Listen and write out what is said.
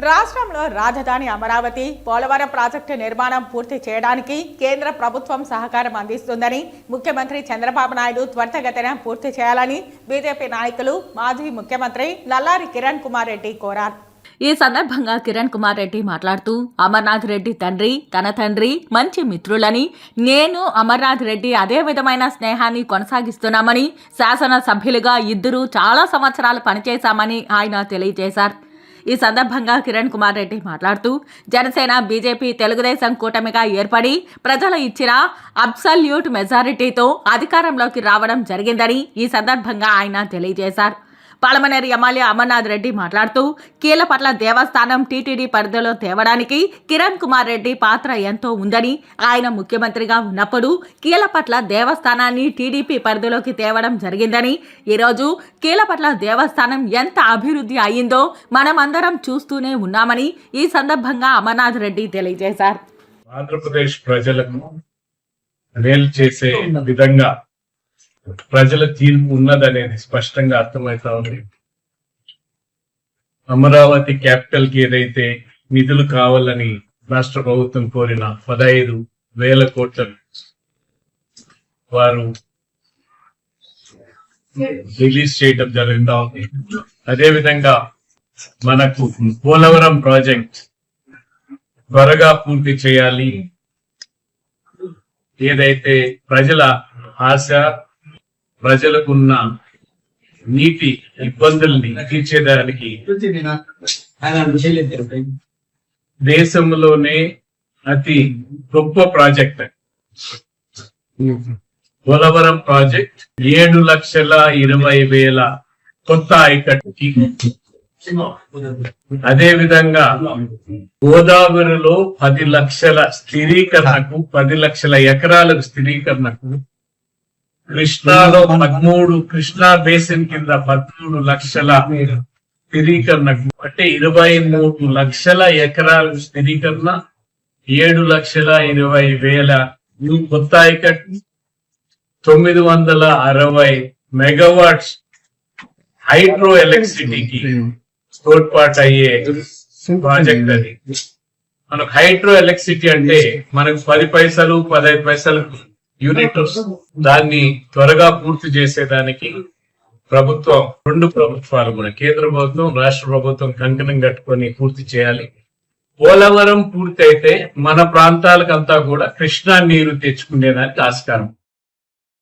రాష్ట్రంలో రాజధాని అమరావతి పోలవరం ప్రాజెక్టు నిర్మాణం పూర్తి చేయడానికి కేంద్ర ప్రభుత్వం సహకారం అందిస్తుందని ముఖ్యమంత్రి చంద్రబాబు నాయుడు త్వరితగతిన పూర్తి చేయాలని బీజేపీ నాయకులు మాజీ ముఖ్యమంత్రి నల్లారి కిరణ్ కుమార్ రెడ్డి కోరారు. ఈ సందర్భంగా కిరణ్ కుమార్ రెడ్డి మాట్లాడుతూ అమర్నాథ్ రెడ్డి తండ్రి తన తండ్రి మంచి మిత్రులని, నేను అమర్నాథ్ రెడ్డి అదే విధమైన స్నేహాన్ని కొనసాగిస్తున్నామని, శాసనసభ్యులుగా ఇద్దరు చాలా సంవత్సరాలు పనిచేశామని ఆయన తెలియజేశారు. ఈ సందర్భంగా కిరణ్ కుమార్ రెడ్డి మాట్లాడుతూ జనసేన బీజేపీ తెలుగుదేశం కూటమిగా ఏర్పడి ప్రజలు ఇచ్చిన అబ్సల్యూట్ మెజారిటీతో అధికారంలోకి రావడం జరిగిందని ఈ సందర్భంగా ఆయన తెలియజేశారు. పాలమనేరు ఎమ్మెల్యే అమర్నాథ్ రెడ్డి మాట్లాడుతూ కీలపట్ల దేవస్థానం టీటీడీ పరిధిలో తేవడానికి కిరణ్ కుమార్ రెడ్డి పాత్ర ఎంతో ఉందని, ఆయన ముఖ్యమంత్రిగా ఉన్నప్పుడు కీలపట్ల దేవస్థానాన్ని టీడీపీ పరిధిలోకి తేవడం జరిగిందని, ఈరోజు కీలపట్ల దేవస్థానం ఎంత అభివృద్ధి అయ్యిందో మనమందరం చూస్తూనే ఉన్నామని ఈ సందర్భంగా అమర్నాథ్ రెడ్డి తెలియజేశారు. ఆంధ్రప్రదేశ్ ప్రజలకు మేలు చేసే విధంగా ప్రజల తీర్పు ఉన్నదనేది స్పష్టంగా అర్థమవుతా ఉంది. అమరావతి క్యాపిటల్ కి ఏదైతే నిధులు కావాలని రాష్ట్ర ప్రభుత్వం కోరిన 15,000 కోట్లను వారు రిలీజ్ చేయడం జరుగుతా ఉంది. అదేవిధంగా మనకు పోలవరం ప్రాజెక్ట్ త్వరగా పూర్తి చేయాలి, ఏదైతే ప్రజల ఆశ, ప్రజలకున్న నీటి ఇబ్బందుల్ని తీర్చేదానికి దేశంలోనే అతి గొప్ప ప్రాజెక్ట్ పోలవరం ప్రాజెక్ట్ 7,20,000 కొత్త ఆయకట్టుకి, అదే విధంగా గోదావరిలో 10 లక్షల స్థిరీకరణకు, 10 లక్షల ఎకరాలకు స్థిరీకరణకు, కృష్ణాలో 13, కృష్ణా బేసిన్ కింద 13 లక్షల స్థిరీకరణకు, అంటే 23 లక్షల ఎకరాల స్థిరీకరణ, 7,20,000 కొత్త ఆయకట్టు, 960 మెగావాట్స్ హైడ్రో ఎలక్ట్రిసిటీకి తోడ్పాటు అయ్యే ప్రాజెక్ట్ అది. మనకు హైడ్రో ఎలక్ట్రిసిటీ అంటే మనకు 10 పైసలు 15 పైసలు యూనిట్, దాన్ని త్వరగా పూర్తి చేసేదానికి ప్రభుత్వం, 2 ప్రభుత్వాలు కూడా, కేంద్ర ప్రభుత్వం రాష్ట్ర ప్రభుత్వం కంకణం కట్టుకొని పూర్తి చేయాలి. పోలవరం పూర్తి అయితే మన ప్రాంతాలకంతా కూడా కృష్ణా నీరు తెచ్చుకునేదానికి ఆస్కారం.